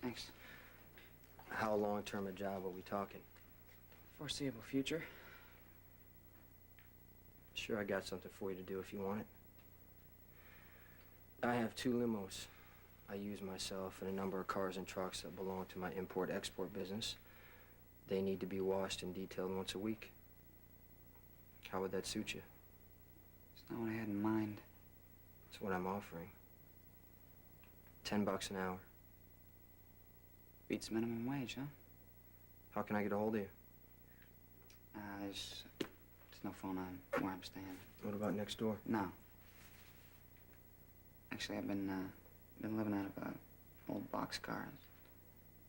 Thanks. How long-term a job are we talking? Foreseeable future. Sure, I got something for you to do if you want it. I have 2 limos. I use myself and a number of cars and trucks that belong to my import-export business. They need to be washed and detailed once a week. How would that suit you? It's not what I had in mind. That's what I'm offering. $10 an hour. Beats minimum wage, huh? How can I get a hold of you? There's no phone on where I'm staying. What about next door? No. Actually, I've been living out of a old boxcar.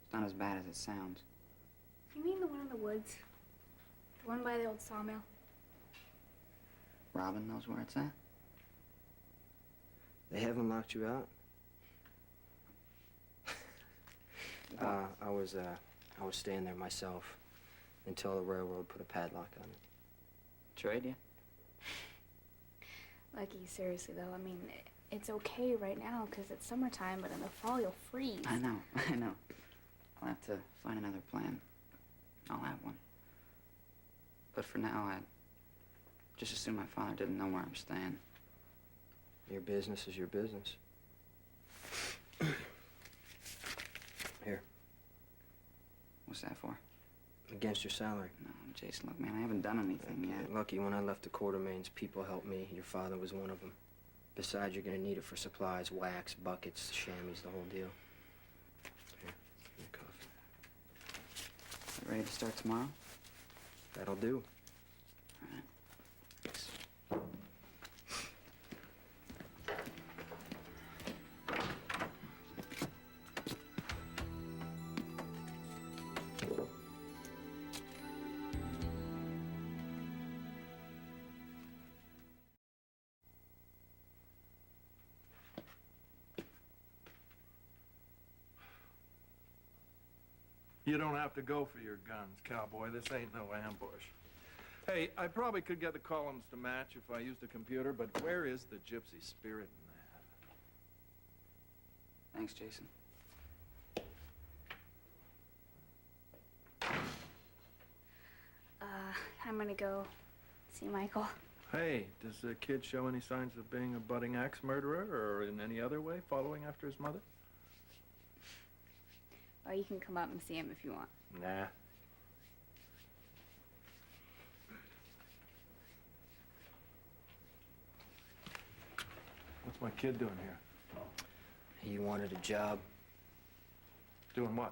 It's not as bad as it sounds. You mean the one in the woods? The one by the old sawmill? Robin knows where it's at? They haven't locked you out? I was staying there myself until the railroad put a padlock on it. Trade you? Lucky, seriously though, I mean, it's okay right now because it's summertime, but in the fall you'll freeze. I know. I'll have to find another plan. I'll have one. But for now, I'd just assume my father didn't know where I'm staying. Your business is your business. Here. What's that for? Against your salary. No, Jason, look, man, I haven't done anything yet. Lucky, when I left the Quartermains, people helped me. Your father was one of them. Besides, you're gonna need it for supplies, wax, buckets, chamois, the whole deal. Here, your coffee. Ready to start tomorrow? That'll do. All right. Thanks. You don't have to go for your guns, cowboy. This ain't no ambush. Hey, I probably could get the columns to match if I used a computer, but where is the gypsy spirit in that? Thanks, Jason. I'm gonna go see Michael. Hey, does the kid show any signs of being a budding axe murderer or in any other way following after his mother? Oh, you can come up and see him if you want. Nah. What's my kid doing here? He wanted a job. Doing what?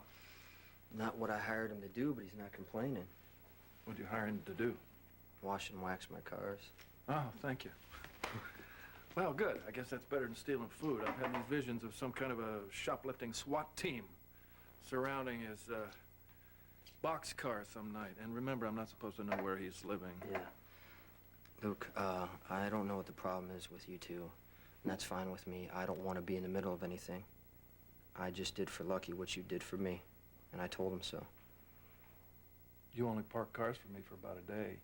Not what I hired him to do, but he's not complaining. What'd you hire him to do? Wash and wax my cars. Oh, thank you. Well, good. I guess that's better than stealing food. I've had these visions of some kind of a shoplifting SWAT team surrounding his boxcar some night. And remember, I'm not supposed to know where he's living. Yeah. Luke, I don't know what the problem is with you two, and that's fine with me. I don't want to be in the middle of anything. I just did for Lucky what you did for me, and I told him so. You only park cars for me for about a day.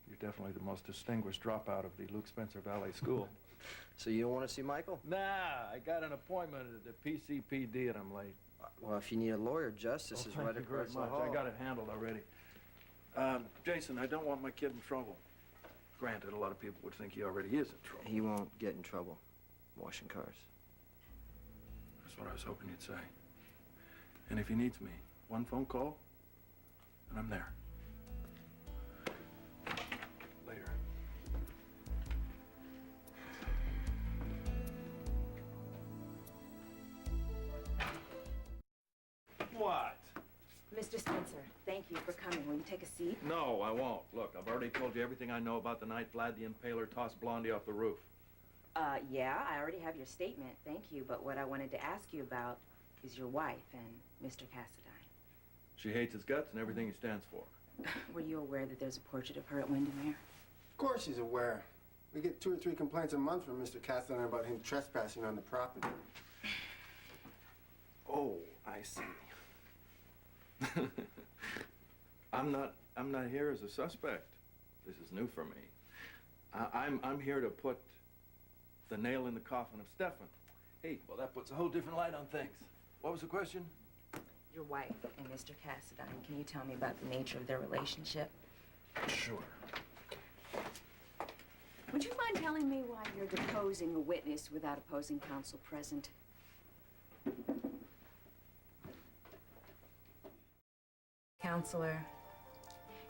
You're definitely the most distinguished dropout of the Luke Spencer Valley School. So you don't want to see Michael? Nah, I got an appointment at the PCPD and I'm late. Well, if you need a lawyer, Justice is right Thank you very across the much. hall. I got it handled already. Jason, I don't want my kid in trouble. Granted, a lot of people would think he already is in trouble. He won't get in trouble washing cars. That's what I was hoping you'd say. And if he needs me, one phone call, and I'm there. Later. What? Mr. Spencer, thank you for coming. Will you take a seat? No, I won't. Look, I've already told you everything I know about the night Vlad the Impaler tossed Blondie off the roof. Yeah, I already have your statement. Thank you. But what I wanted to ask you about is your wife and Mr. Cassadine. She hates his guts and everything he stands for. Were you aware that there's a portrait of her at Windermere? Of course she's aware. We get 2 or 3 complaints a month from Mr. Cassadine about him trespassing on the property. Oh, I see. I'm not here as a suspect. This is new for me. I'm here to put the nail in the coffin of Stefan. Hey, well, that puts a whole different light on things. What was the question? Your wife and Mr. Cassadine, can you tell me about the nature of their relationship? Sure. Would you mind telling me why you're deposing a witness without opposing counsel present? Counselor,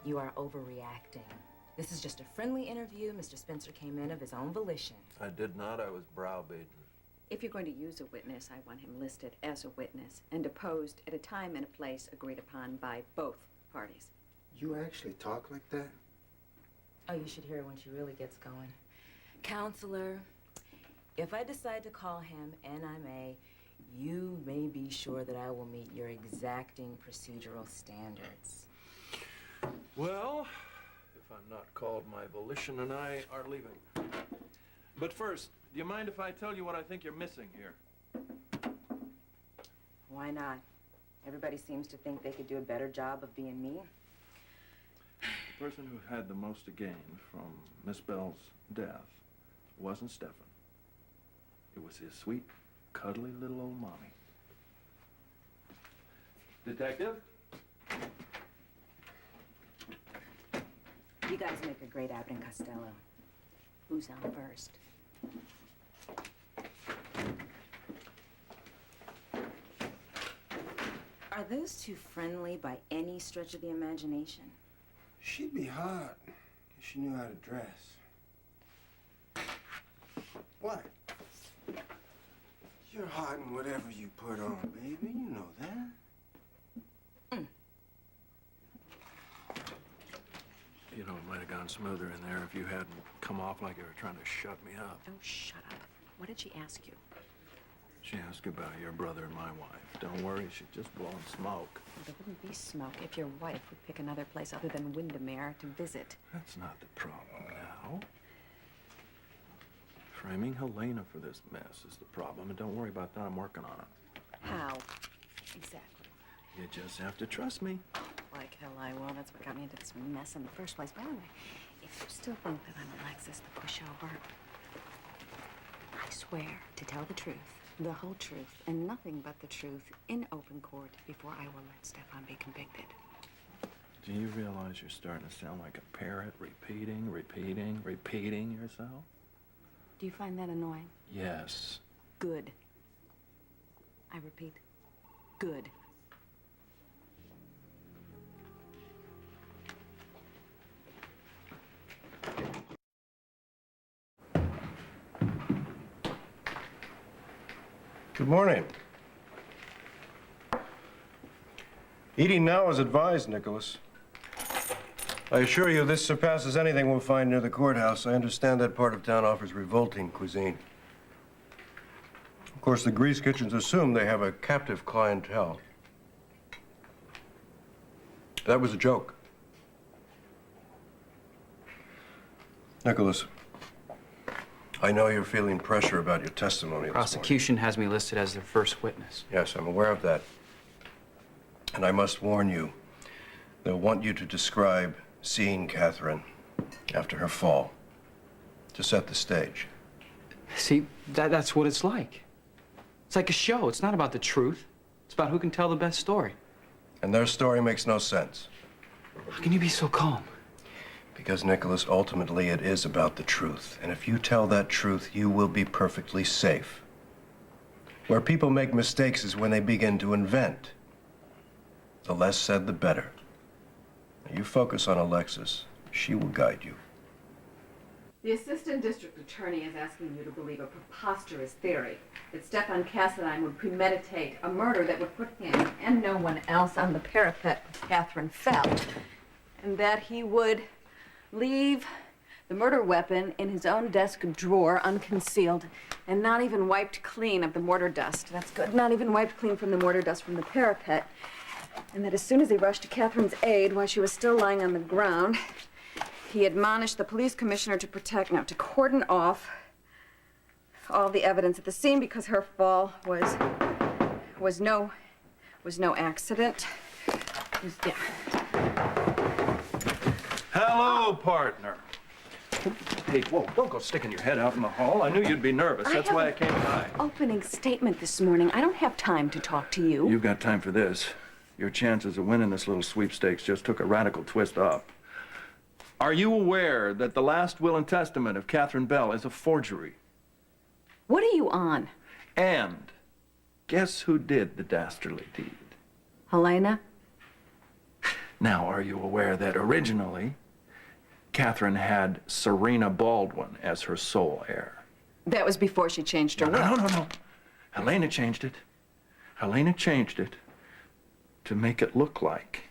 you are overreacting. This is just a friendly interview. Mr. Spencer came in of his own volition. I did not. I was browbeaten. If you're going to use a witness, I want him listed as a witness and deposed at a time and a place agreed upon by both parties. You actually talk like that? Oh, you should hear her when she really gets going. Counselor, if I decide to call him, and I may, you may be sure that I will meet your exacting procedural standards. Well, if I'm not called, my volition and I are leaving. But first, do you mind if I tell you what I think you're missing here? Why not? Everybody seems to think they could do a better job of being me. The person who had the most to gain from Miss Bell's death wasn't Stefan. It was his sweet, cuddly little old mommy. Detective? You guys make a great Abbott and Costello. Who's on first? Are those two friendly by any stretch of the imagination? She'd be hot if she knew how to dress. What? You're hot in whatever you put on, baby. You know that. You know, it might have gone smoother in there if you hadn't come off like you were trying to shut me up. Oh, shut up. What did she ask you? She asked about your brother and my wife. Don't worry, she's just blowing smoke. Well, there wouldn't be smoke if your wife would pick another place other than Windermere to visit. That's not the problem now. Framing Helena for this mess is the problem, and don't worry about that. I'm working on it. How? Exactly. You just have to trust me. Like hell I will. That's what got me into this mess in the first place. By the way, if you still think that I'm Alexis the pushover, I swear to tell the truth, the whole truth, and nothing but the truth in open court before I will let Stefan be convicted. Do you realize you're starting to sound like a parrot, repeating yourself? Do you find that annoying? Yes. Good. I repeat, good. Good morning. Eating now is advised, Nikolas. I assure you this surpasses anything we'll find near the courthouse. I understand that part of town offers revolting cuisine. Of course, the grease kitchens assume they have a captive clientele. That was a joke. Nikolas, I know you're feeling pressure about your testimony. Prosecution has me listed as their first witness. Yes, I'm aware of that. And I must warn you, they'll want you to describe seeing Catherine after her fall, to set the stage. See, that's what it's like. It's like a show. It's not about the truth. It's about who can tell the best story. And their story makes no sense. How can you be so calm? Because, Nikolas, ultimately it is about the truth. And if you tell that truth, you will be perfectly safe. Where people make mistakes is when they begin to invent. The less said, the better. Now, you focus on Alexis. She will guide you. The assistant district attorney is asking you to believe a preposterous theory that Stefan Cassadine would premeditate a murder that would put him and no one else on the parapet when Catherine fell, and that he would leave the murder weapon in his own desk drawer unconcealed and not even wiped clean of the mortar dust. That's good. Not even wiped clean from the mortar dust from the parapet. And that as soon as he rushed to Catherine's aid while she was still lying on the ground, he admonished the police commissioner to cordon off all the evidence at the scene because her fall was no accident. Yeah. Hello, partner. Hey, whoa, don't go sticking your head out in the hall. I knew you'd be nervous. That's why I came by. Opening statement this morning. I don't have time to talk to you. You've got time for this. Your chances of winning this little sweepstakes just took a radical twist up. Are you aware that the last will and testament of Catherine Bell is a forgery? What are you on? And guess who did the dastardly deed? Helena? Now, are you aware that originally Catherine had Serena Baldwin as her sole heir? That was before she changed her will. No. Helena changed it. Helena changed it to make it look like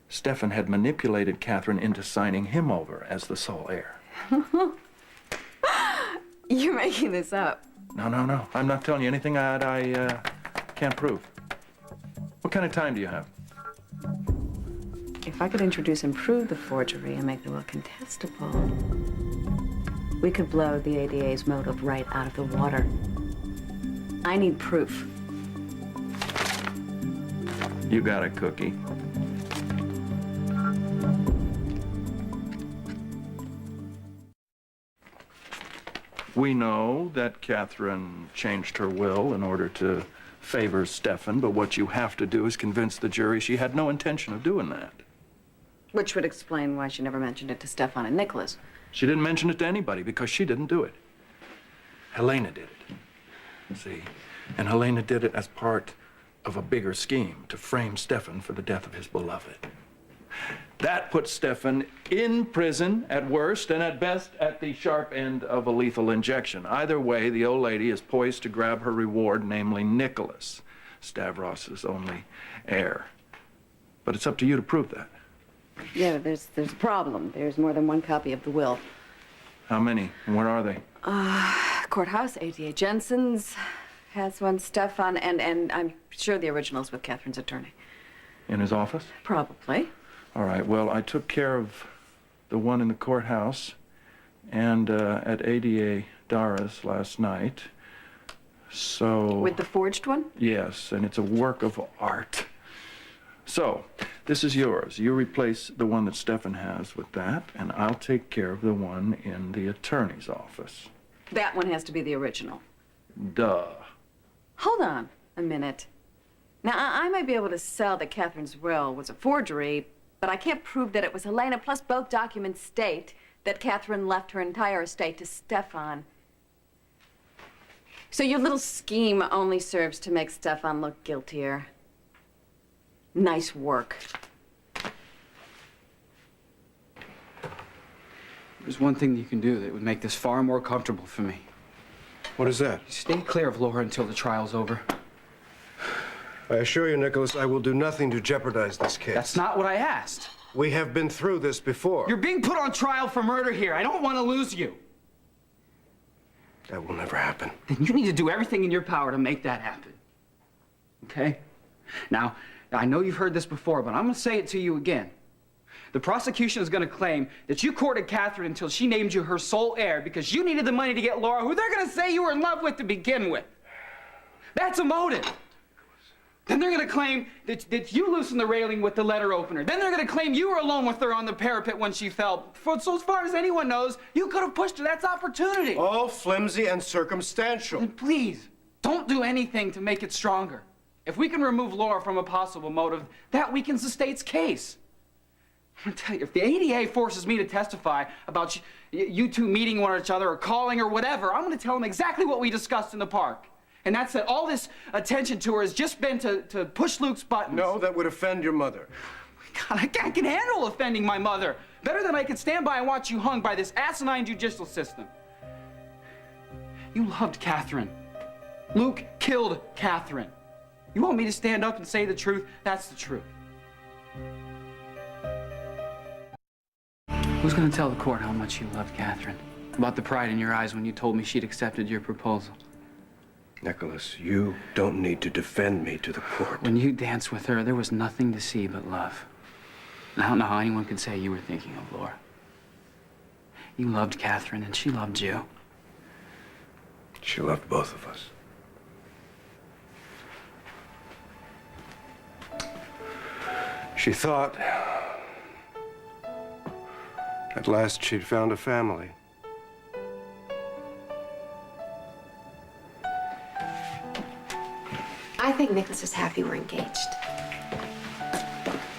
Stefan had manipulated Catherine into signing him over as the sole heir. You're making this up. No. I'm not telling you anything I can't prove. What kind of time do you have? If I could introduce and prove the forgery and make the will contestable, we could blow the ADA's motive right out of the water. I need proof. You got it, Cookie. We know that Catherine changed her will in order to favor Stefan, but what you have to do is convince the jury she had no intention of doing that. Which would explain why she never mentioned it to Stefan and Nikolas. She didn't mention it to anybody because she didn't do it. Helena did it. See? And Helena did it as part of a bigger scheme to frame Stefan for the death of his beloved. That puts Stefan in prison at worst and at best at the sharp end of a lethal injection. Either way, the old lady is poised to grab her reward, namely Nikolas, Stavros's only heir. But it's up to you to prove that. Yeah, there's a problem. There's more than one copy of the will. How many? And where are they? Courthouse, ADA Jensen's has one, Stefan, and I'm sure the original's with Catherine's attorney. In his office? Probably. All right, well, I took care of the one in the courthouse and at ADA Dara's last night. So... With the forged one? Yes, and it's a work of art. So, this is yours. You replace the one that Stefan has with that, and I'll take care of the one in the attorney's office. That one has to be the original. Duh. Hold on a minute. Now, I might be able to sell that Catherine's will was a forgery, but I can't prove that it was Helena, plus both documents state that Catherine left her entire estate to Stefan. So your little scheme only serves to make Stefan look guiltier. Nice work. There's one thing you can do that would make this far more comfortable for me. What is that? Stay clear of Laura until the trial's over. I assure you, Nikolas, I will do nothing to jeopardize this case. That's not what I asked. We have been through this before. You're being put on trial for murder here. I don't want to lose you. That will never happen. Then you need to do everything in your power to make that happen. Okay? Now, I know you've heard this before, but I'm going to say it to you again. The prosecution is going to claim that you courted Catherine until she named you her sole heir because you needed the money to get Laura, who they're going to say you were in love with to begin with. That's a motive. Then they're going to claim that you loosened the railing with the letter opener. Then they're going to claim you were alone with her on the parapet when she fell. So as far as anyone knows, you could have pushed her. That's opportunity. All flimsy and circumstantial. Then please, don't do anything to make it stronger. If we can remove Laura from a possible motive, that weakens the state's case. I'm going to tell you, if the ADA forces me to testify about you two meeting one each other or calling or whatever, I'm going to tell them exactly what we discussed in the park. And that's that all this attention to her has just been to push Luke's buttons. No, that would offend your mother. God, I can handle offending my mother. Better than I can stand by and watch you hung by this asinine judicial system. You loved Catherine. Luke killed Catherine. You want me to stand up and say the truth? That's the truth. Who's going to tell the court how much you loved Catherine? About the pride in your eyes when you told me she'd accepted your proposal? Nikolas, you don't need to defend me to the court. When you danced with her, there was nothing to see but love. And I don't know how anyone could say you were thinking of Laura. You loved Catherine, and she loved you. She loved both of us. She thought At last, she'd found a family. I think Nikolas is happy we're engaged.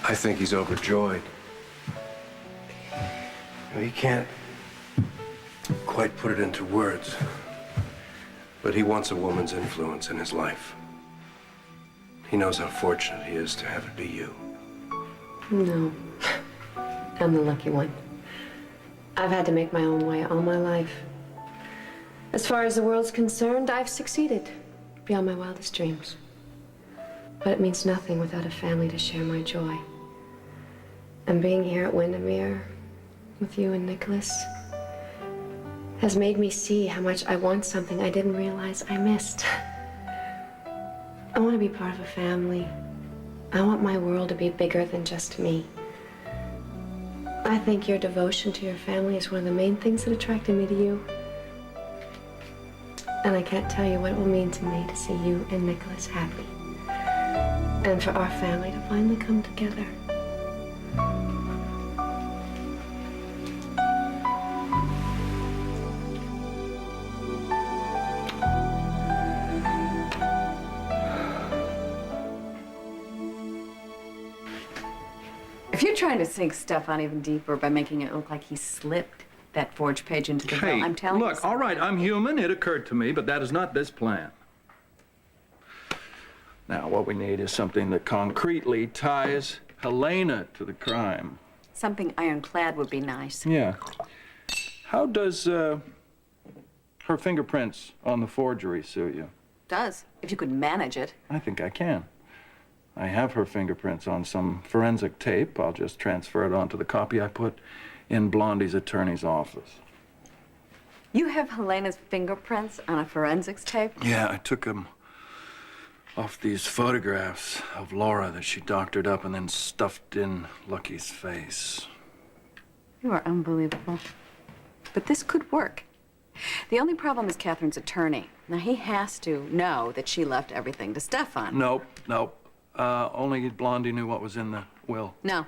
I think he's overjoyed. He can't quite put it into words, but he wants a woman's influence in his life. He knows how fortunate he is to have it be you. No, I'm the lucky one. I've had to make my own way all my life. As far as the world's concerned, I've succeeded beyond my wildest dreams. But it means nothing without a family to share my joy. And being here at Windermere with you and Nikolas has made me see how much I want something I didn't realize I missed. I want to be part of a family. I want my world to be bigger than just me. I think your devotion to your family is one of the main things that attracted me to you. And I can't tell you what it will mean to me to see you and Nikolas happy. And for our family to finally come together. If you're trying to sink Stefan even deeper by making it look like he slipped that forged page into the bill, I'm telling you. Look, all right, I'm human. It occurred to me, but that is not this plan. Now, what we need is something that concretely ties Helena to the crime. Something ironclad would be nice. Yeah. How does her fingerprints on the forgery suit you? Does, if you could manage it. I think I can. I have her fingerprints on some forensic tape. I'll just transfer it onto the copy I put in Blondie's attorney's office. You have Helena's fingerprints on a forensics tape? Yeah, I took them off these photographs of Laura that she doctored up and then stuffed in Lucky's face. You are unbelievable. But this could work. The only problem is Catherine's attorney. Now, he has to know that she left everything to Stefan. Nope. Only Blondie knew what was in the will. No.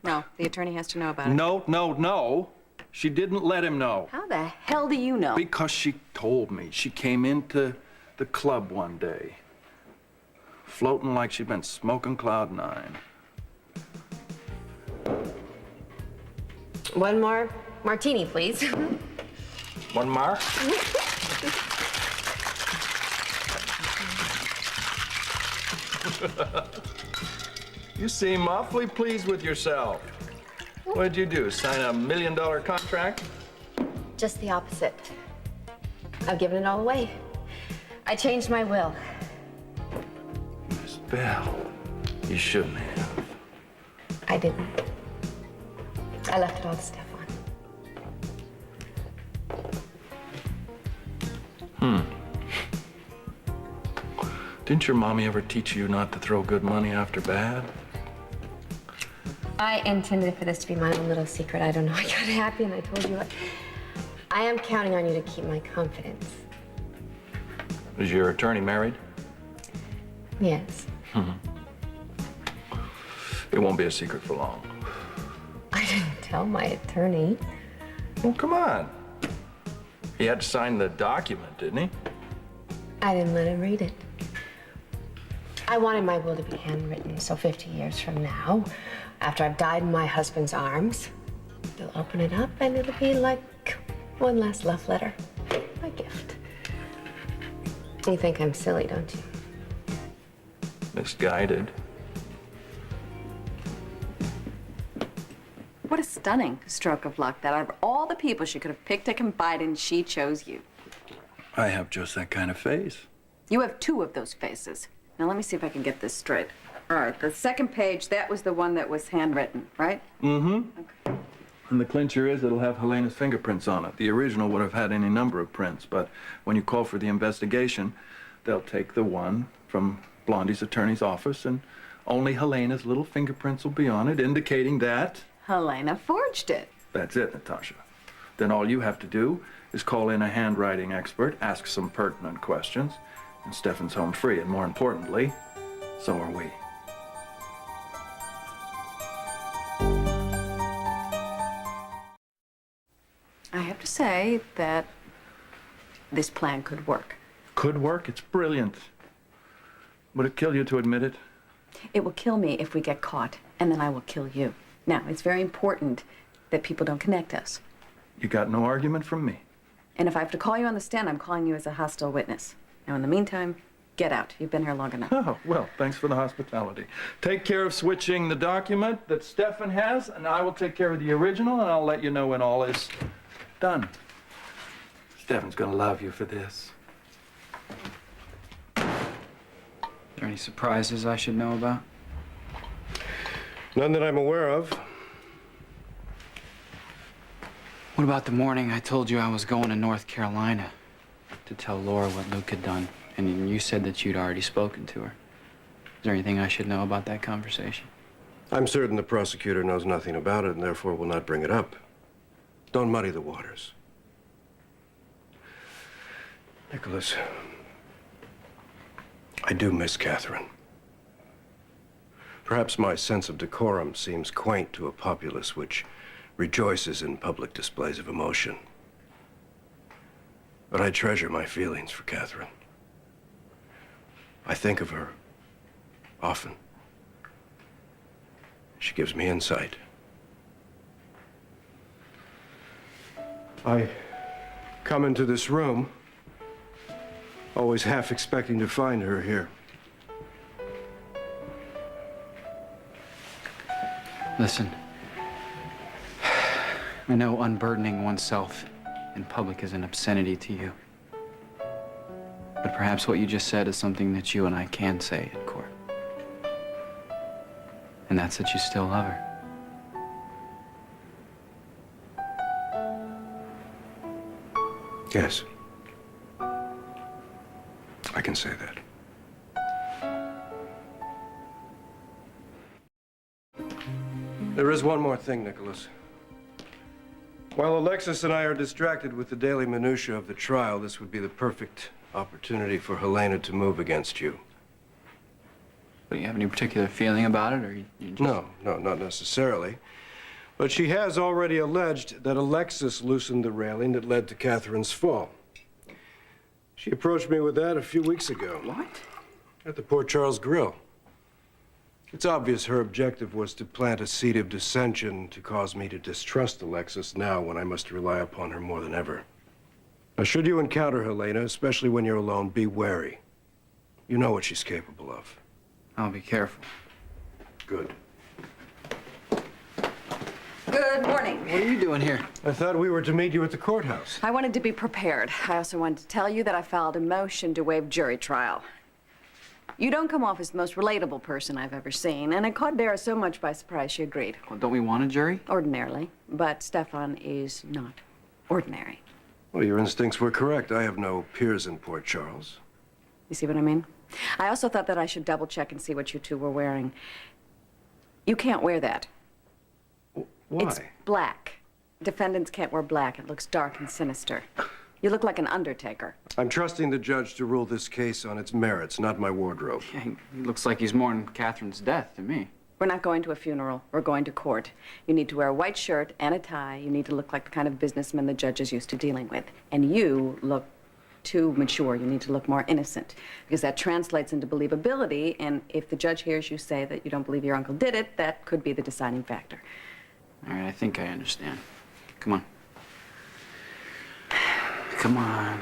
The attorney has to know about it. No. She didn't let him know. How the hell do you know? Because she told me. She came into the club one day, floating like she'd been smoking Cloud 9. One more martini, please. One more? You seem awfully pleased with yourself. What'd you do, sign a $1 million contract? Just the opposite. I've given it all away. I changed my will. Miss Bell, you shouldn't have. I didn't. I left it all to Stefan. Didn't your mommy ever teach you not to throw good money after bad? I intended for this to be my own little secret. I don't know. I got happy and I told you. I am counting on you to keep my confidence. Is your attorney married? Yes. It won't be a secret for long. I didn't tell my attorney. Well, come on. He had to sign the document, didn't he? I didn't let him read it. I wanted my will to be handwritten, so 50 years from now, after I've died in my husband's arms, they'll open it up and it'll be like one last love letter, my gift. You think I'm silly, don't you? Misguided. What a stunning stroke of luck that out of all the people she could have picked to confide in, she chose you. I have just that kind of face. You have two of those faces. Now, let me see if I can get this straight. All right, the second page, that was the one that was handwritten, right? Mm-hmm. Okay. And the clincher is it'll have Helena's fingerprints on it. The original would have had any number of prints, but when you call for the investigation, they'll take the one from Blondie's attorney's office, and only Helena's little fingerprints will be on it, indicating that... Helena forged it. That's it, Natasha. Then all you have to do is call in a handwriting expert, ask some pertinent questions, and Stefan's home free. And more importantly, so are we. say that this plan could work. Could work? It's brilliant. Would it kill you to admit it? It will kill me if we get caught, and then I will kill you. Now, it's very important that people don't connect us. You got no argument from me. And if I have to call you on the stand, I'm calling you as a hostile witness. Now, in the meantime, get out. You've been here long enough. Oh, well, thanks for the hospitality. Take care of switching the document that Stefan has, and I will take care of the original, and I'll let you know when all is done. Stefan's gonna love you for this. Are there any surprises I should know about? None that I'm aware of. What about the morning I told you I was going to North Carolina to tell Laura what Luke had done, and you said that you'd already spoken to her? Is there anything I should know about that conversation? I'm certain the prosecutor knows nothing about it and therefore will not bring it up. Don't muddy the waters. Nikolas, I do miss Catherine. Perhaps my sense of decorum seems quaint to a populace which rejoices in public displays of emotion. But I treasure my feelings for Catherine. I think of her often. She gives me insight. I come into this room always half expecting to find her here. Listen, I know unburdening oneself in public is an obscenity to you. But perhaps what you just said is something that you and I can say in court. And that's that you still love her. Yes. I can say that. There is one more thing, Nikolas. While Alexis and I are distracted with the daily minutiae of the trial, this would be the perfect opportunity for Helena to move against you. Do you have any particular feeling about it, or you just... No, not necessarily. But she has already alleged that Alexis loosened the railing that led to Catherine's fall. She approached me with that a few weeks ago. What? At the Port Charles Grill. It's obvious her objective was to plant a seed of dissension to cause me to distrust Alexis now when I must rely upon her more than ever. Now, should you encounter Helena, especially when you're alone, be wary. You know what she's capable of. I'll be careful. Good. Good morning. What are you doing here? I thought we were to meet you at the courthouse. I wanted to be prepared. I also wanted to tell you that I filed a motion to waive jury trial. You don't come off as the most relatable person I've ever seen, and it caught Dara so much by surprise she agreed. Well, don't we want a jury? Ordinarily, but Stefan is not ordinary. Well, your instincts were correct. I have no peers in Port Charles. You see what I mean? I also thought that I should double check and see what you two were wearing. You can't wear that. Why? It's black. Defendants can't wear black. It looks dark and sinister. You look like an undertaker. I'm trusting the judge to rule this case on its merits, not my wardrobe. Yeah, he looks like he's mourning Catherine's death to me. We're not going to a funeral. We're going to court. You need to wear a white shirt and a tie. You need to look like the kind of businessman the judge is used to dealing with. And you look too mature. You need to look more innocent, because that translates into believability, and if the judge hears you say that you don't believe your uncle did it, that could be the deciding factor. All right, I think I understand. Come on. Come on.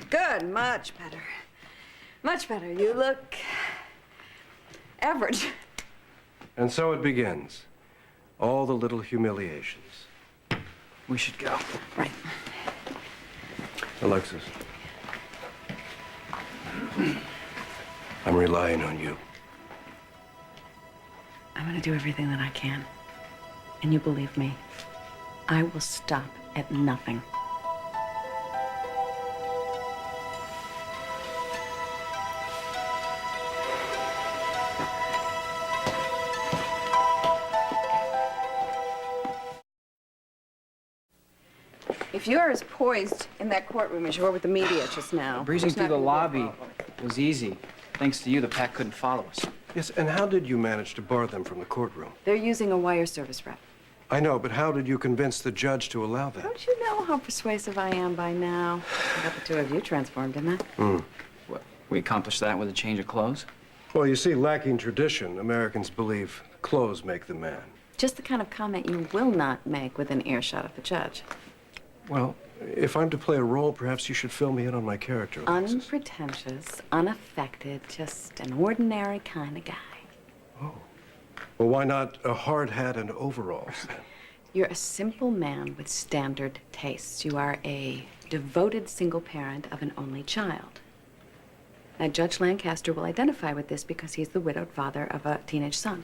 Good, much better. Much better. You look average. And so it begins. All the little humiliations. We should go. Right. Alexis. I'm relying on you. I'm gonna do everything that I can. And you believe me, I will stop at nothing. If you're as poised in that courtroom as you were with the media just now. Breezing there's through the not gonna be a lobby problem. was easy. Thanks to you, the pack couldn't follow us. Yes, and how did you manage to bar them from the courtroom? They're using a wire service rep. I know, but how did you convince the judge to allow that? Don't you know how persuasive I am by now? I got the two of you transformed, didn't I? What, we accomplished that with a change of clothes? Well, you see, lacking tradition, Americans believe clothes make the man. Just the kind of comment you will not make within earshot of the judge. Well, if I'm to play a role, perhaps you should fill me in on my character, Alexis. Unpretentious, unaffected, just an ordinary kind of guy. Oh. Well, why not a hard hat and overalls, then? You're a simple man with standard tastes. You are a devoted single parent of an only child. Now, Judge Lancaster will identify with this because he's the widowed father of a teenage son.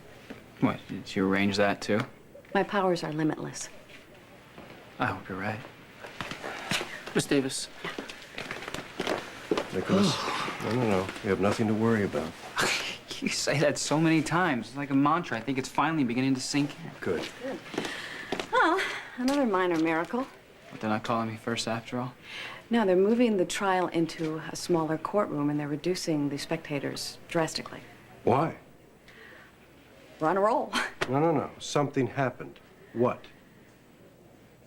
What, did you arrange that too? My powers are limitless. I hope you're right. Miss Davis. Nikolas, no. You have nothing to worry about. You say that so many times. It's like a mantra. I think it's finally beginning to sink in. Good. Well, another minor miracle. But they're not calling me first after all? No, they're moving the trial into a smaller courtroom and they're reducing the spectators drastically. Why? We're on a roll. No. Something happened. What?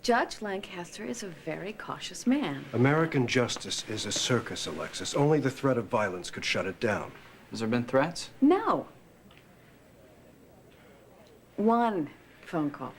Judge Lancaster is a very cautious man. American justice is a circus, Alexis. Only the threat of violence could shut it down. Has there been threats? No. One phone call.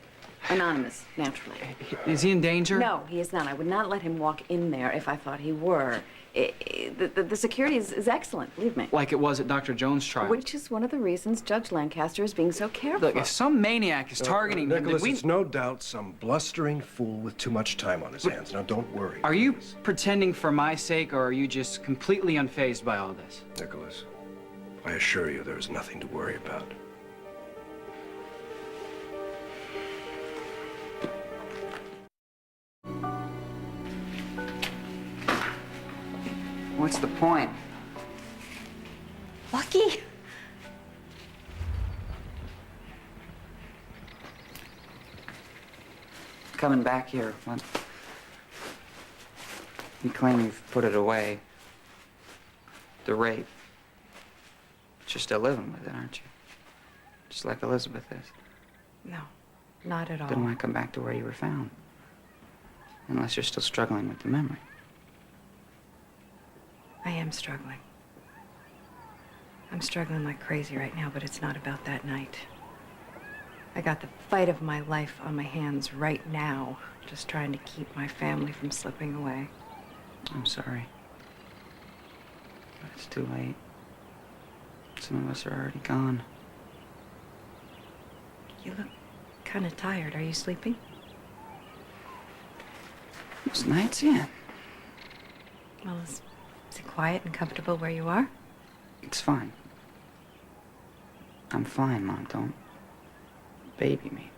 Anonymous, naturally. Is he in danger? No, he is not. I would not let him walk in there if I thought he were. The security is excellent, believe me. Like it was at Dr. Jones' trial? Which is one of the reasons Judge Lancaster is being so careful. Look, if some maniac is targeting him, then Nikolas, it's no doubt some blustering fool with too much time on his hands. Now, don't worry. Are you pretending for my sake, or are you just completely unfazed by all this? Nikolas, I assure you there is nothing to worry about. What's the point? Lucky? Coming back here, what? You claim you've put it away. The rape. But you're still living with it, aren't you? Just like Elizabeth is. No, not at all. Then why come back to where you were found? Unless you're still struggling with the memory. I am struggling. I'm struggling like crazy right now, but it's not about that night. I got the fight of my life on my hands right now, just trying to keep my family from slipping away. I'm sorry. But it's too late. Some of us are already gone. You look kind of tired. Are you sleeping? Most nights, yeah. Well, is it quiet and comfortable where you are? It's fine. I'm fine, Mom. Don't baby me.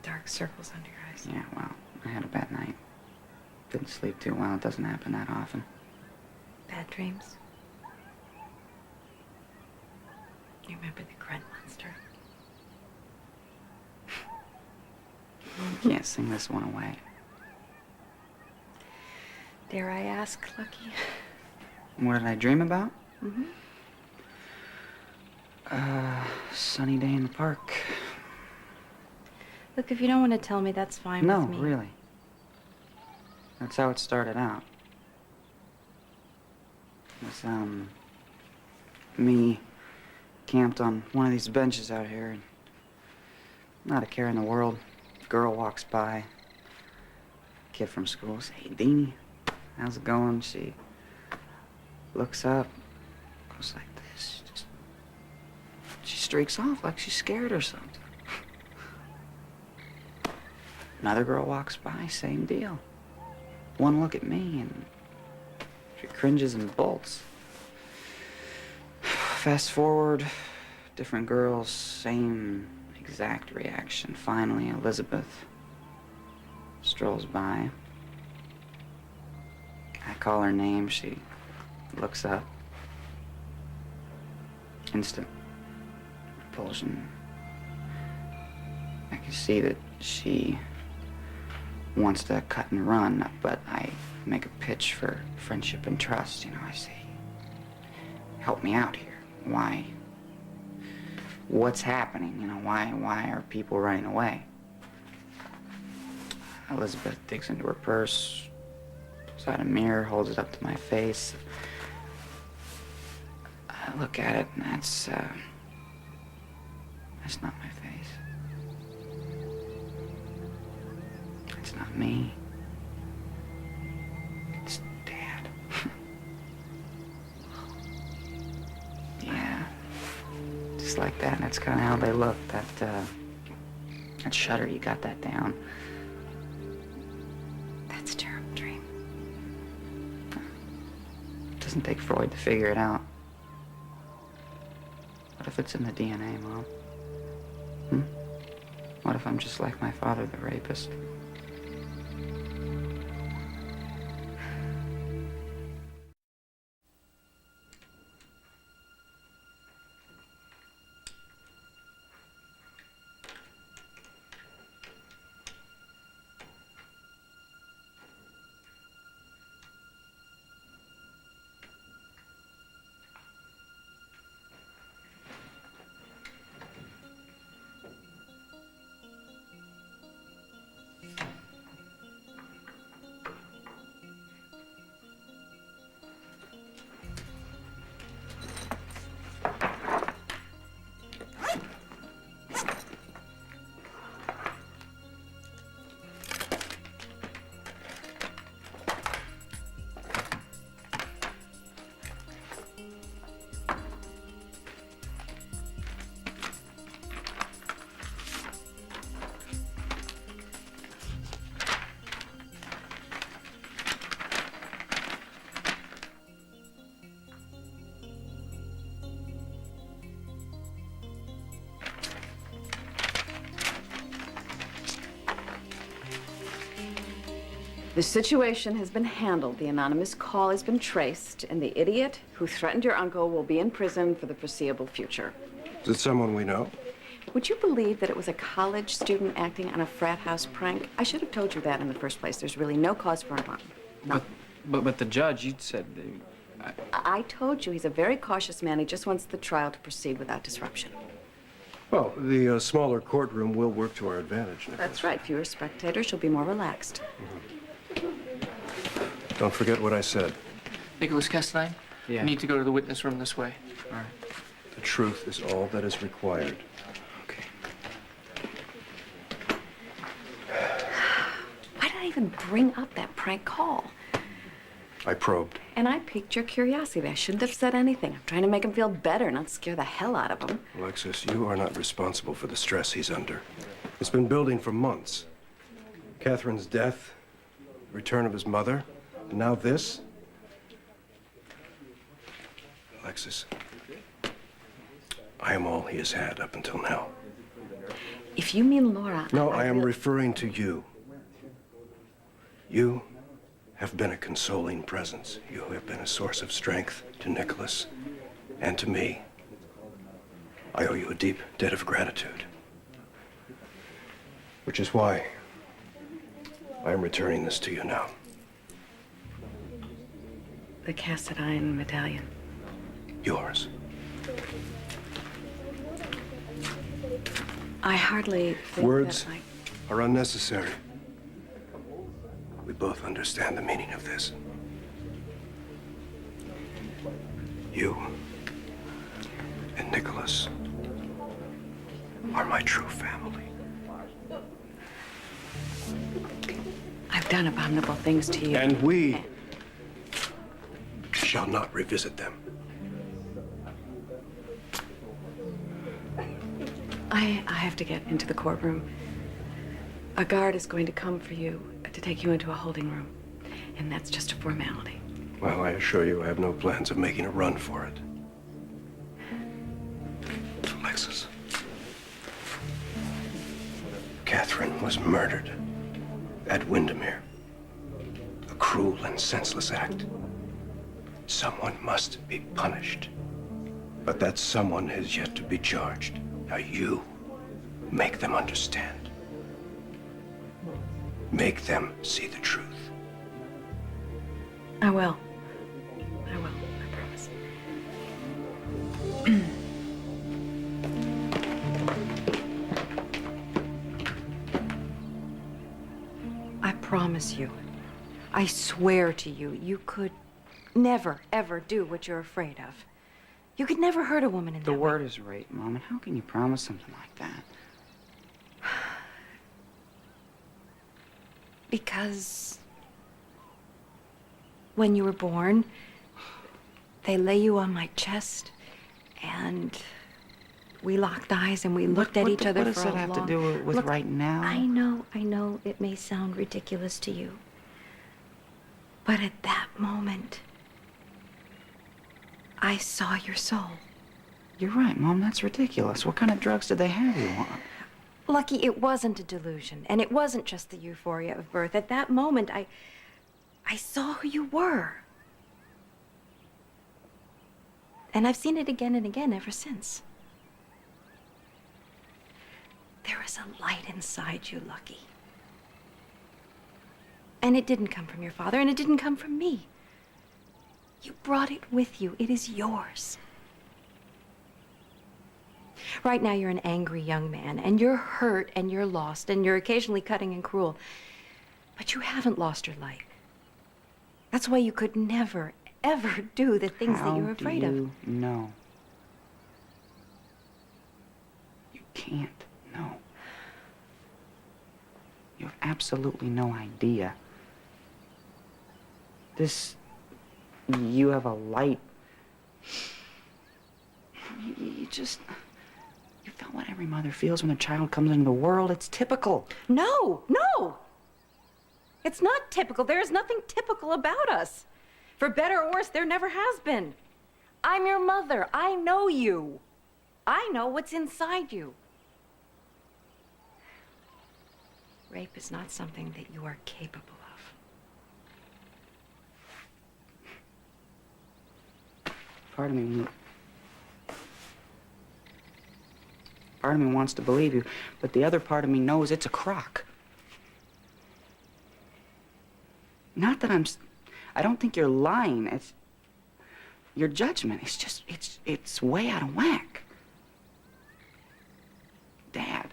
Dark circles under your eyes. Yeah, well, I had a bad night. Didn't sleep too well. It doesn't happen that often. Bad dreams? You remember the Grunt Monster? You can't sing this one away. Dare I ask, Lucky? What did I dream about? Mm-hmm. Sunny day in the park. Look, if you don't want to tell me, that's fine No, with me. really. That's how it started out. It was, me camped on one of these benches out here, and not a care in the world. Girl walks by. Kid from school says, "Hey, Deanie, how's it going?" She looks up, goes like this. She streaks off like she's scared or something. Another girl walks by, same deal. One look at me and she cringes and bolts. Fast forward, different girls, same exact reaction. Finally, Elizabeth strolls by. I call her name, she looks up. Instant repulsion. I can see that she wants to cut and run, but I make a pitch for friendship and trust. You know, I say, help me out here. Why? What's happening? You know, why are people running away? Elizabeth digs into her purse, pulls out a mirror, holds it up to my face. I look at it, and that's not my face. It's not me. It's Dad. Yeah. Just like that. That's kind of how they look. That shudder, you got that down. That's a terrible dream. It doesn't take Freud to figure it out. What if it's in the DNA, Mom? What if I'm just like my father, the rapist? The situation has been handled. The anonymous call has been traced, and the idiot who threatened your uncle will be in prison for the foreseeable future. Is it someone we know? Would you believe that it was a college student acting on a frat house prank? I should have told you that in the first place. There's really no cause for alarm. No. But the judge, you said... I told you he's a very cautious man. He just wants the trial to proceed without disruption. Well, the smaller courtroom will work to our advantage, Nikolas. That's right. Fewer spectators. You'll be more relaxed. Don't forget what I said. Nikolas Cassadine? Yeah. You need to go to the witness room this way. All right. The truth is all that is required. Okay. Why did I even bring up that prank call? I probed. And I piqued your curiosity. I shouldn't have said anything. I'm trying to make him feel better, not scare the hell out of him. Alexis, you are not responsible for the stress he's under. It's been building for months. Catherine's death, the return of his mother, and now this. Alexis, I am all he has had up until now. If you mean Laura... No, I am referring to you. You have been a consoling presence. You have been a source of strength to Nikolas and to me. I owe you a deep debt of gratitude. Which is why I am returning this to you now. The Cassadine medallion. Yours. I hardly think Words that are unnecessary. We both understand the meaning of this. You and Nikolas are my true family. I've done abominable things to you. And we shall not revisit them. I have to get into the courtroom. A guard is going to come for you to take you into a holding room. And that's just a formality. Well, I assure you I have no plans of making a run for it. Alexis. Catherine was murdered at Windermere. A cruel and senseless act. Someone must be punished. But that someone has yet to be charged. Now you make them understand. Make them see the truth. I will. I will. I promise. I promise you. I swear to you, you could never, ever do what you're afraid of. You could never hurt a woman in that The way. word is rape, Mom, and how can you promise something like that? Because when you were born, they lay you on my chest, and we locked eyes and we looked at each other for a long... What does that have to do with Look, right now? I know, it may sound ridiculous to you. But at that moment, I saw your soul. You're right, Mom, that's ridiculous. What kind of drugs did they have you on? Lucky, it wasn't a delusion, and it wasn't just the euphoria of birth. At that moment, I saw who you were. And I've seen it again and again ever since. There is a light inside you, Lucky. And it didn't come from your father, and it didn't come from me. You brought it with you. It is yours. Right now, you're an angry young man, and you're hurt, and you're lost, and you're occasionally cutting and cruel. But you haven't lost your light. That's why you could never, ever do the things that you're afraid of. How do you know? You can't know. You have absolutely no idea. You have a light. You felt what every mother feels when a child comes into the world. It's typical. No. It's not typical. There is nothing typical about us. For better or worse, there never has been. I'm your mother. I know you. I know what's inside you. Rape is not something that you are capable of. Part of me wants to believe you, but the other part of me knows it's a crock. Not that I don't think you're lying. It's your judgment. It's way out of whack. Dad,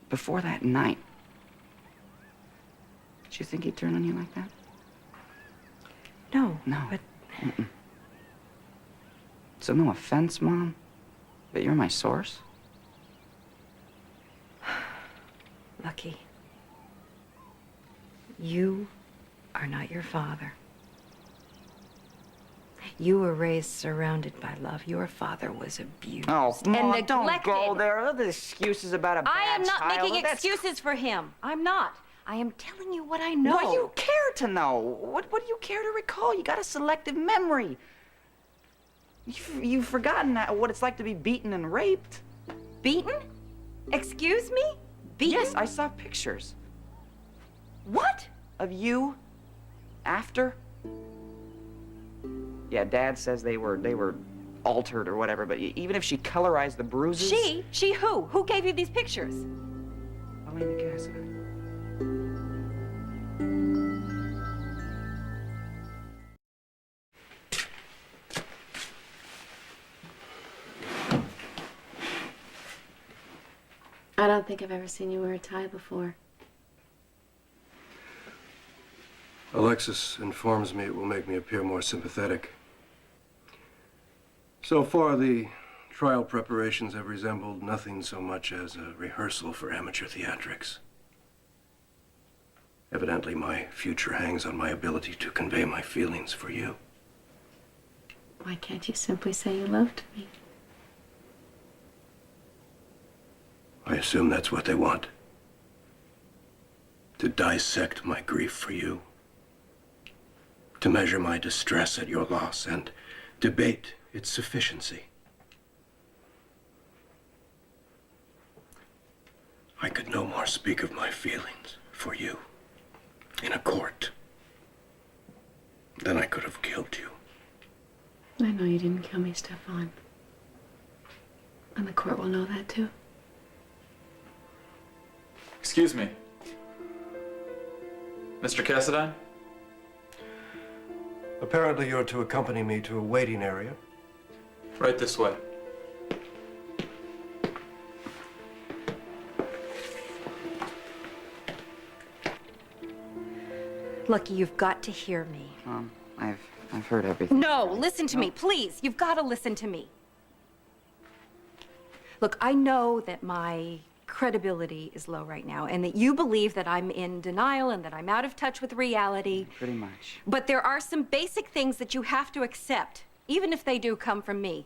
before that night, did you think he'd turn on you like that? No, but... So no offense, Mom, but you're my source. Lucky. You are not your father. You were raised surrounded by love. Your father was abused. Oh, Mom, and don't neglected. go there. Other excuses about a bad I am not child. making excuses for him. I'm not. I am telling you what I know. What do you care to know? What do you care to recall? You got a selective memory. You've forgotten what it's like to be beaten and raped. Beaten? Excuse me? Beaten? Yes, I saw pictures. What? Of you after. Yeah, Dad says they were altered or whatever, but even if she colorized the bruises... She who? Who gave you these pictures? Helena Cassadine. I don't think I've ever seen you wear a tie before. Alexis informs me it will make me appear more sympathetic. So far, the trial preparations have resembled nothing so much as a rehearsal for amateur theatrics. Evidently, my future hangs on my ability to convey my feelings for you. Why can't you simply say you loved me? I assume that's what they want. To dissect my grief for you. To measure my distress at your loss and debate its sufficiency. I could no more speak of my feelings for you in a court than I could have killed you. I know you didn't kill me, Stefan. And the court will know that too. Excuse me. Mr. Cassadine? Apparently you're to accompany me to a waiting area. Right this way. Lucky, you've got to hear me. I've heard everything. No, listen to me, please. You've got to listen to me. Look, I know that my credibility is low right now and that you believe that I'm in denial and that I'm out of touch with reality. Pretty much. But there are some basic things that you have to accept, even if they do come from me.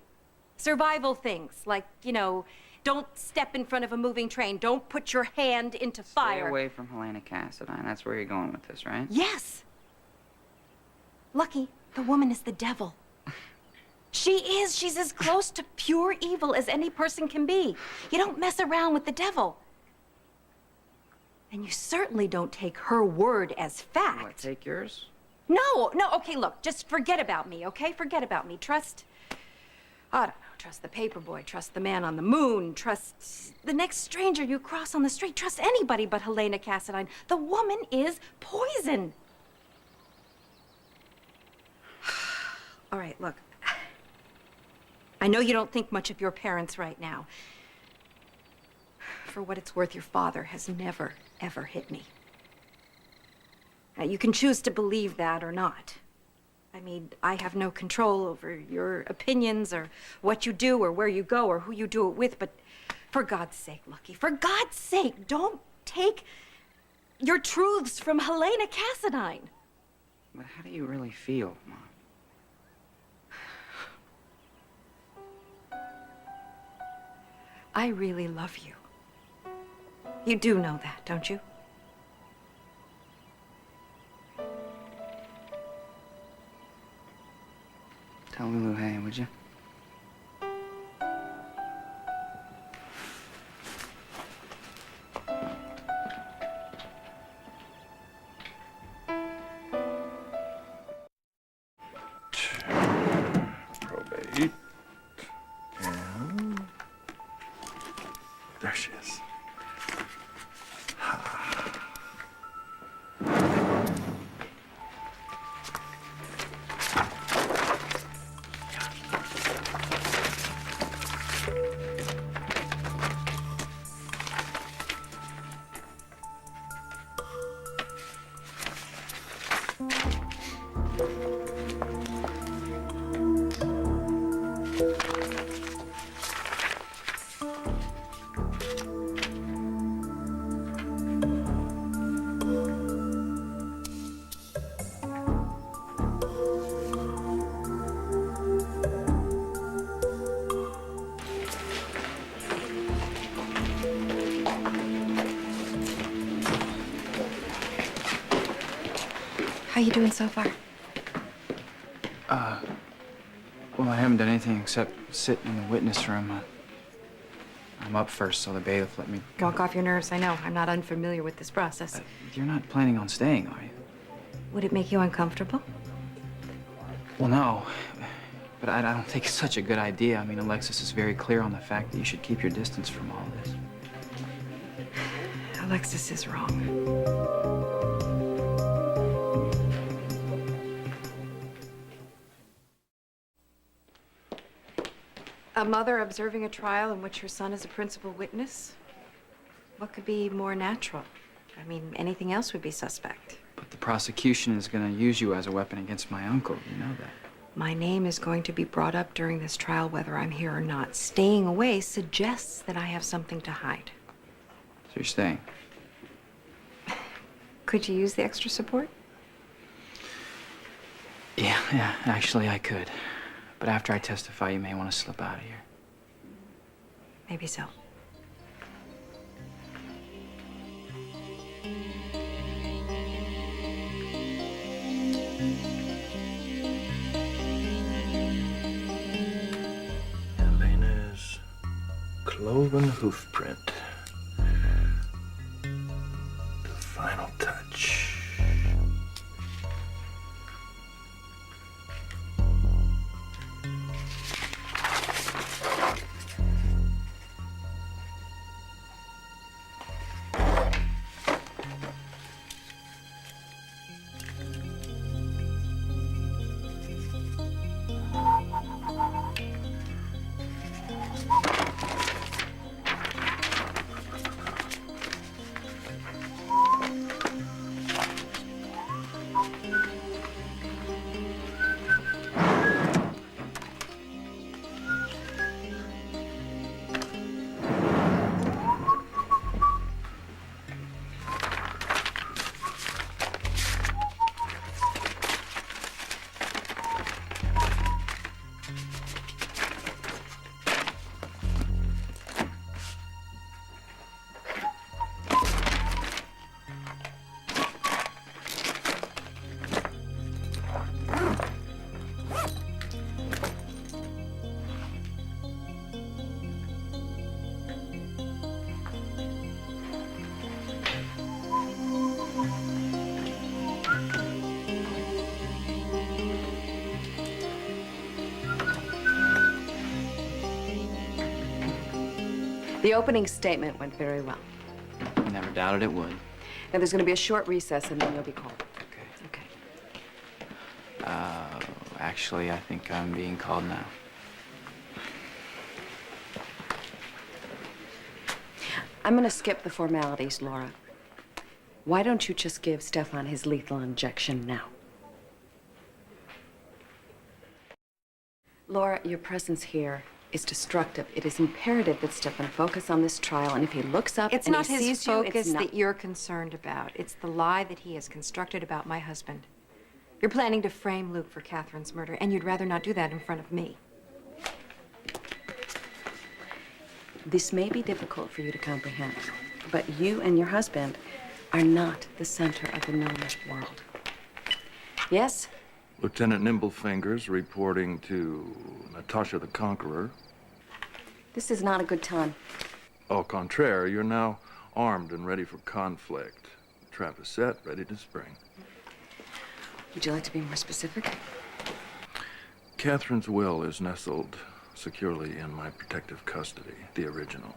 Survival things, like, you know, don't step in front of a moving train. Don't put your hand into fire. Stay away from Helena Cassadine. That's where you're going with this, right? Yes. Lucky, the woman is the devil. She is. She's as close to pure evil as any person can be. You don't mess around with the devil. And you certainly don't take her word as fact. What, take yours? No, okay, look, just forget about me, okay? Forget about me. Trust, I don't know, trust the paperboy, trust the man on the moon, trust the next stranger you cross on the street, trust anybody but Helena Cassadine. The woman is poison. All right, look. I know you don't think much of your parents right now. For what it's worth, your father has never, ever hit me. Now, you can choose to believe that or not. I mean, I have no control over your opinions or what you do or where you go or who you do it with, but for God's sake, Lucky, for God's sake, don't take your truths from Helena Cassadine. But how do you really feel, Mom? I really love you. You do know that, don't you? Tell Lulu, hey, would you? Probate. And there she is. How you doing so far? Well, I haven't done anything except sit in the witness room. I'm up first, so the bailiff let me... Walk off your nerves, I know. I'm not unfamiliar with this process. You're not planning on staying, are you? Would it make you uncomfortable? Well, no. But I don't think it's such a good idea. I mean, Alexis is very clear on the fact that you should keep your distance from all this. Alexis is wrong. A mother observing a trial in which her son is a principal witness? What could be more natural? I mean, anything else would be suspect. But the prosecution is going to use you as a weapon against my uncle. You know that. My name is going to be brought up during this trial whether I'm here or not. Staying away suggests that I have something to hide. So you're staying? Could you use the extra support? Yeah, actually I could. But after I testify, you may want to slip out of here. Maybe so. Helena's cloven hoof print. The final touch. The opening statement went very well. Never doubted it would. Now, there's going to be a short recess, and then you'll be called. Okay. Actually, I think I'm being called now. I'm going to skip the formalities, Laura. Why don't you just give Stefan his lethal injection now? Laura, your presence here is destructive. It is imperative that Stefan focus on this trial, and if he looks up It's and not he his sees focus you, it's that you're concerned about. It's the lie that he has constructed about my husband. You're planning to frame Luke for Catherine's murder, and you'd rather not do that in front of me. This may be difficult for you to comprehend, but you and your husband are not the center of the known world. Yes? Lieutenant Nimblefingers reporting to Natasha the Conqueror. This is not a good time. Au contraire, you're now armed and ready for conflict. Trap is set, ready to spring. Would you like to be more specific? Catherine's will is nestled securely in my protective custody, the original.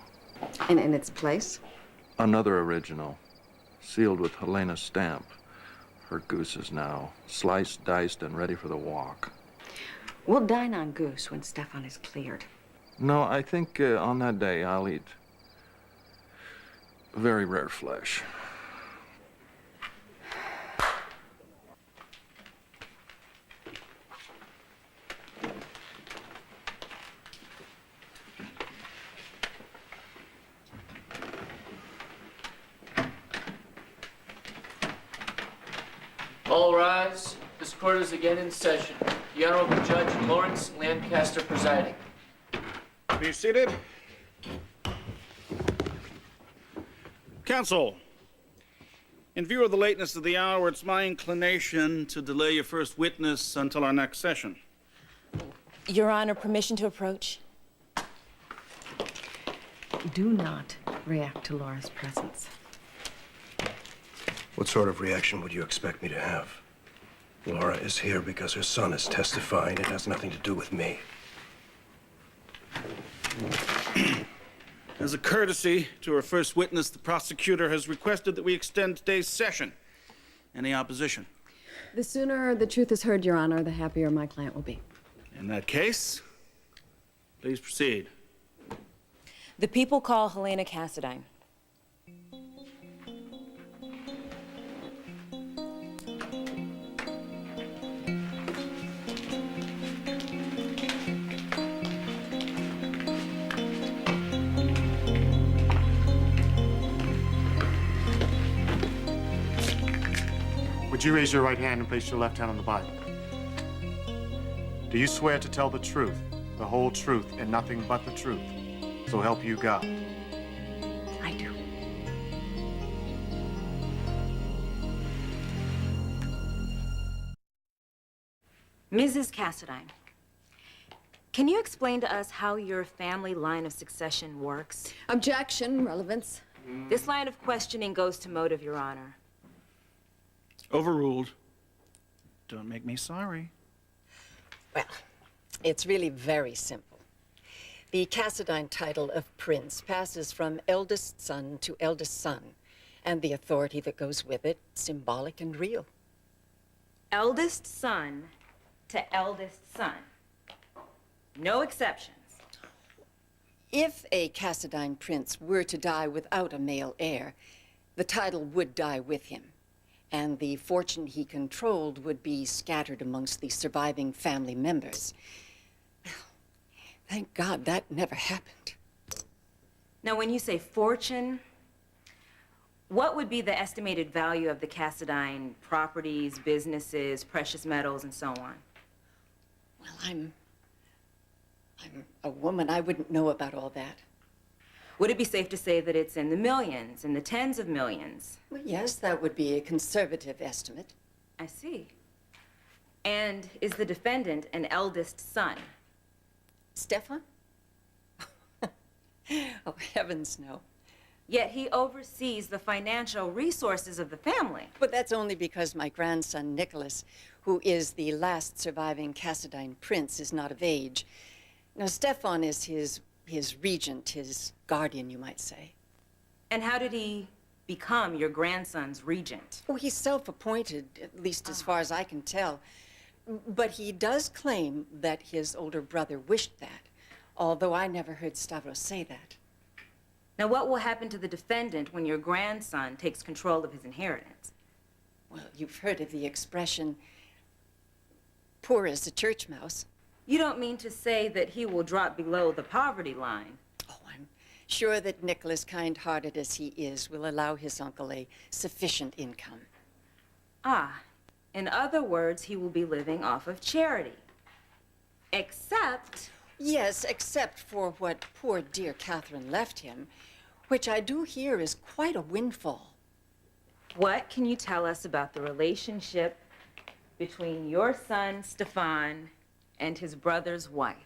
And in its place? Another original, sealed with Helena's stamp. Her goose is now sliced, diced, and ready for the walk. We'll dine on goose when Stefan is cleared. No, I think on that day I'll eat very rare flesh. All rise. This court is again in session. The Honorable Judge Lawrence Lancaster presiding. Be seated. Counsel, in view of the lateness of the hour, it's my inclination to delay your first witness until our next session. Your Honor, permission to approach? Do not react to Laura's presence. What sort of reaction would you expect me to have? Laura is here because her son is testifying. It has nothing to do with me. As a courtesy to our first witness, the prosecutor has requested that we extend today's session. Any opposition? The sooner the truth is heard, Your Honor, the happier my client will be. In that case, please proceed. The people call Helena Cassadine. Would you raise your right hand and place your left hand on the Bible? Do you swear to tell the truth, the whole truth, and nothing but the truth? So help you God. I do. Mrs. Cassadine, can you explain to us how your family line of succession works? Objection, relevance. This line of questioning goes to motive, Your Honor. Overruled. Don't make me sorry. Well, it's really very simple. The Cassadine title of prince passes from eldest son to eldest son, and the authority that goes with it, symbolic and real. Eldest son to eldest son. No exceptions. If a Cassadine prince were to die without a male heir, the title would die with him, and the fortune he controlled would be scattered amongst the surviving family members. Thank God that never happened. Now, when you say fortune, what would be the estimated value of the Cassadine properties, businesses, precious metals, and so on? Well, I'm a woman. I wouldn't know about all that. Would it be safe to say that it's in the millions, in the tens of millions? Well, yes, that would be a conservative estimate. I see. And is the defendant an eldest son? Stefan? Oh, heavens, no. Yet he oversees the financial resources of the family. But that's only because my grandson, Nikolas, who is the last surviving Cassadine prince, is not of age. Now, Stefan is his regent, his guardian, you might say. And how did he become your grandson's regent? Oh, he's self-appointed, at least as far as I can tell. But he does claim that his older brother wished that, although I never heard Stavros say that. Now, what will happen to the defendant when your grandson takes control of his inheritance? Well, you've heard of the expression, poor as a church mouse. You don't mean to say that he will drop below the poverty line? Oh, I'm sure that Nikolas, kind-hearted as he is, will allow his uncle a sufficient income. Ah, in other words, he will be living off of charity. Except... Yes, except for what poor dear Catherine left him, which I do hear is quite a windfall. What can you tell us about the relationship between your son, Stefan, and his brother's wife?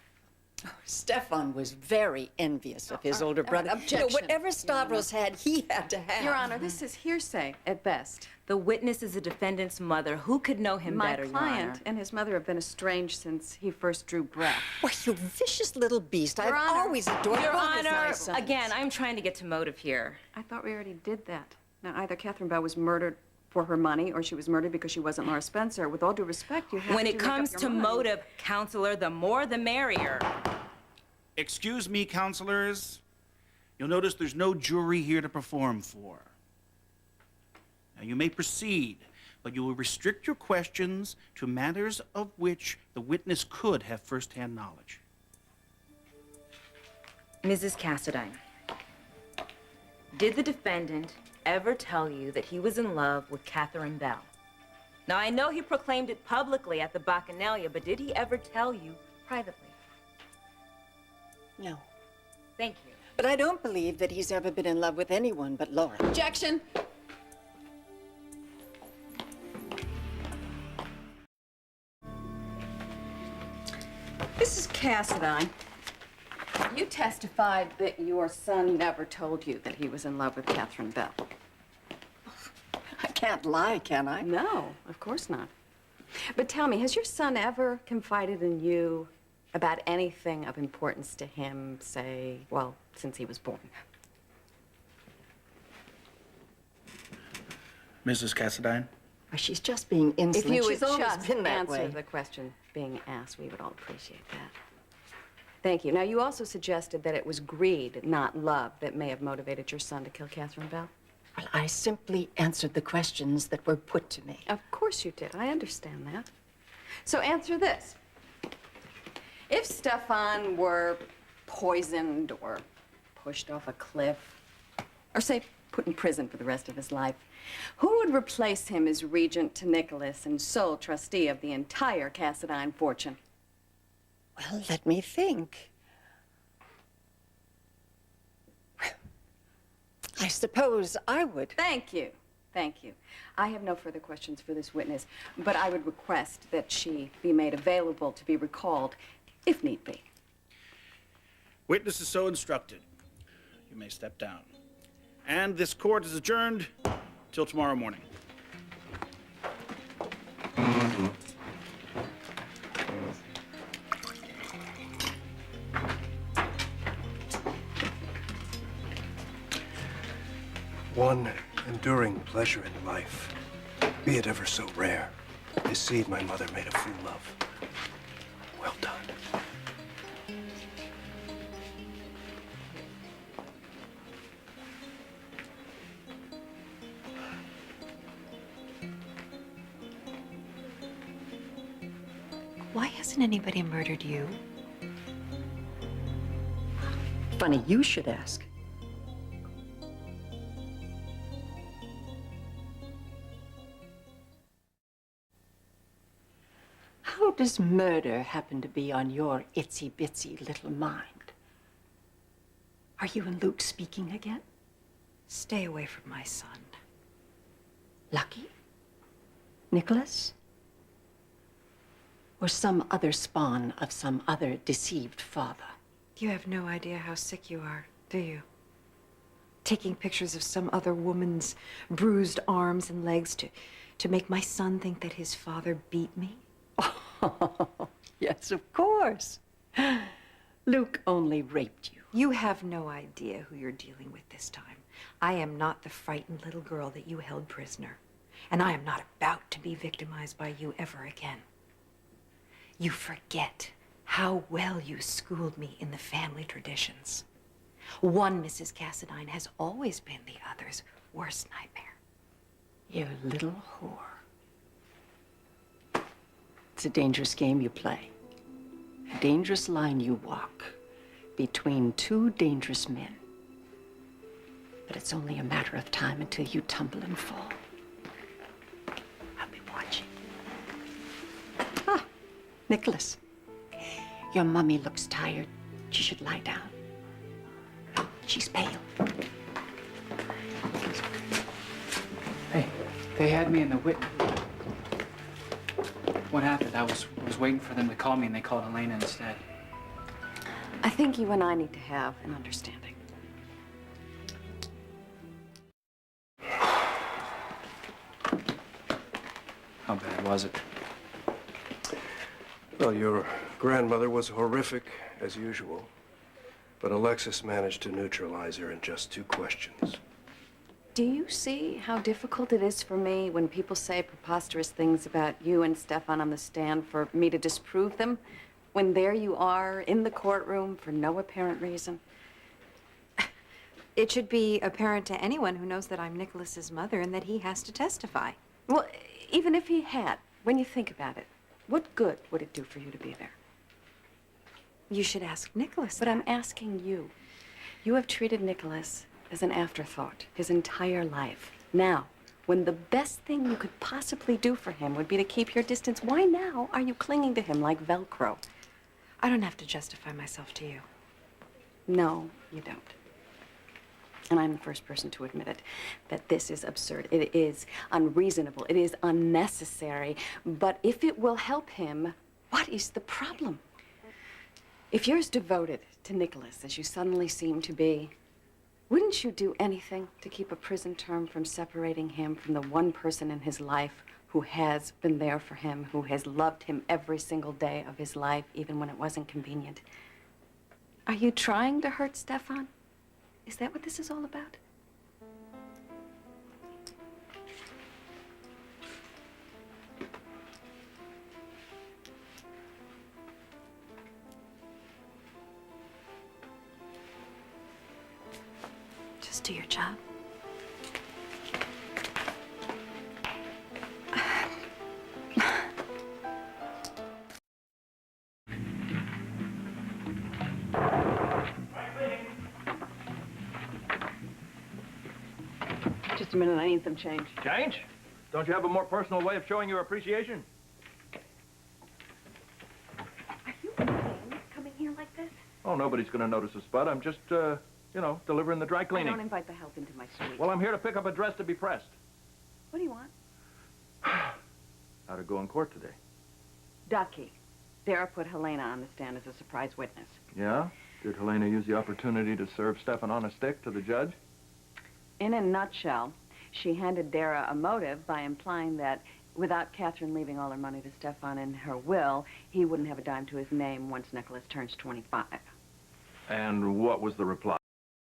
Oh, Stefan was very envious of his older brother. Objection. You know, whatever Stavros had, he had to have. Your Honor, this is hearsay at best. The witness is the defendant's mother. Who could know him better, Your Honor? My client and his mother have been estranged since he first drew breath. Why, you vicious little beast. Your I've Honor. always adored Your both of my Honor, sons. again, I'm trying to get to motive here. I thought we already did that. Now, either Catherine Bell was murdered for her money, or she was murdered because she wasn't Laura Spencer. With all due respect, you have When to it make up comes your to mind. motive, counselor, the more the merrier. Excuse me, counselors. You'll notice there's no jury here to perform for. Now, you may proceed, but you will restrict your questions to matters of which the witness could have first-hand knowledge. Mrs. Cassadine, did the defendant ever tell you that he was in love with Catherine Bell? Now, I know he proclaimed it publicly at the Bacchanalia, but did he ever tell you privately? No. Thank you. But I don't believe that he's ever been in love with anyone but Laura. Objection. Mrs. Cassadine, you testified that your son never told you that he was in love with Catherine Bell. I can't lie, can I? No, of course not. But tell me, has your son ever confided in you about anything of importance to him, say, well, since he was born? Mrs. Cassadine? Why, she's just being insolent. If you would She's always just been that answer way. the question being asked, we would all appreciate that. Thank you. Now, you also suggested that it was greed, not love, that may have motivated your son to kill Catherine Bell. Well, I simply answered the questions that were put to me. Of course you did. I understand that. So answer this. If Stefan were poisoned or pushed off a cliff, or say put in prison for the rest of his life. Who would replace him as regent to Nikolas and sole trustee of the entire Cassadine fortune? Well, let me think. I suppose I would. Thank you. Thank you. I have no further questions for this witness, but I would request that she be made available to be recalled, if need be. Witness is so instructed. You may step down. And this court is adjourned till tomorrow morning. One enduring pleasure in life, be it ever so rare, is seed my mother made a fool of. Well done. Why hasn't anybody murdered you? Funny you should ask. How does murder happen to be on your itsy-bitsy little mind? Are you and Luke speaking again? Stay away from my son. Lucky? Nikolas? Or some other spawn of some other deceived father? You have no idea how sick you are, do you? Taking pictures of some other woman's bruised arms and legs to make my son think that his father beat me? Oh, yes, of course. Luke only raped you. You have no idea who you're dealing with this time. I am not the frightened little girl that you held prisoner. And I am not about to be victimized by you ever again. You forget how well you schooled me in the family traditions. One Mrs. Cassadine has always been the other's worst nightmare. You little whore. It's a dangerous game you play. A dangerous line you walk between two dangerous men. But it's only a matter of time until you tumble and fall. I'll be watching. Ah, Nikolas. Your mummy looks tired. She should lie down. She's pale. Hey, they had me in the witness. What happened? I was waiting for them to call me, and they called Helena instead. I think you and I need to have an understanding. How bad was it? Well, your grandmother was horrific, as usual. But Alexis managed to neutralize her in just 2 questions. Do you see how difficult it is for me when people say preposterous things about you and Stefan on the stand for me to disprove them, when there you are in the courtroom for no apparent reason? It should be apparent to anyone who knows that I'm Nikolas's mother and that he has to testify. Well, even if he had, when you think about it, what good would it do for you to be there? You should ask Nikolas. But I'm asking you. You have treated Nikolas as an afterthought his entire life. Now, when the best thing you could possibly do for him would be to keep your distance, why now are you clinging to him like Velcro? I don't have to justify myself to you. No, you don't. And I'm the first person to admit it, that this is absurd. It is unreasonable. It is unnecessary. But if it will help him, what is the problem? If you're as devoted to Nikolas as you suddenly seem to be, wouldn't you do anything to keep a prison term from separating him from the one person in his life who has been there for him, who has loved him every single day of his life, even when it wasn't convenient? Are you trying to hurt Stefan? Is that what this is all about? Just do your job. Just a minute, I need some change. Change? Don't you have a more personal way of showing your appreciation? Are you insane coming here like this? Oh, nobody's going to notice a spot. I'm just, you know, delivering the dry I cleaning. don't invite the help into my suite. Well, I'm here to pick up a dress to be pressed. What do you want? How to go in court today. Ducky. Dara put Helena on the stand as a surprise witness. Yeah? Did Helena use the opportunity to serve Stefan on a stick to the judge? In a nutshell, she handed Dara a motive by implying that without Catherine leaving all her money to Stefan in her will, he wouldn't have a dime to his name once Nikolas turns 25. And what was the reply?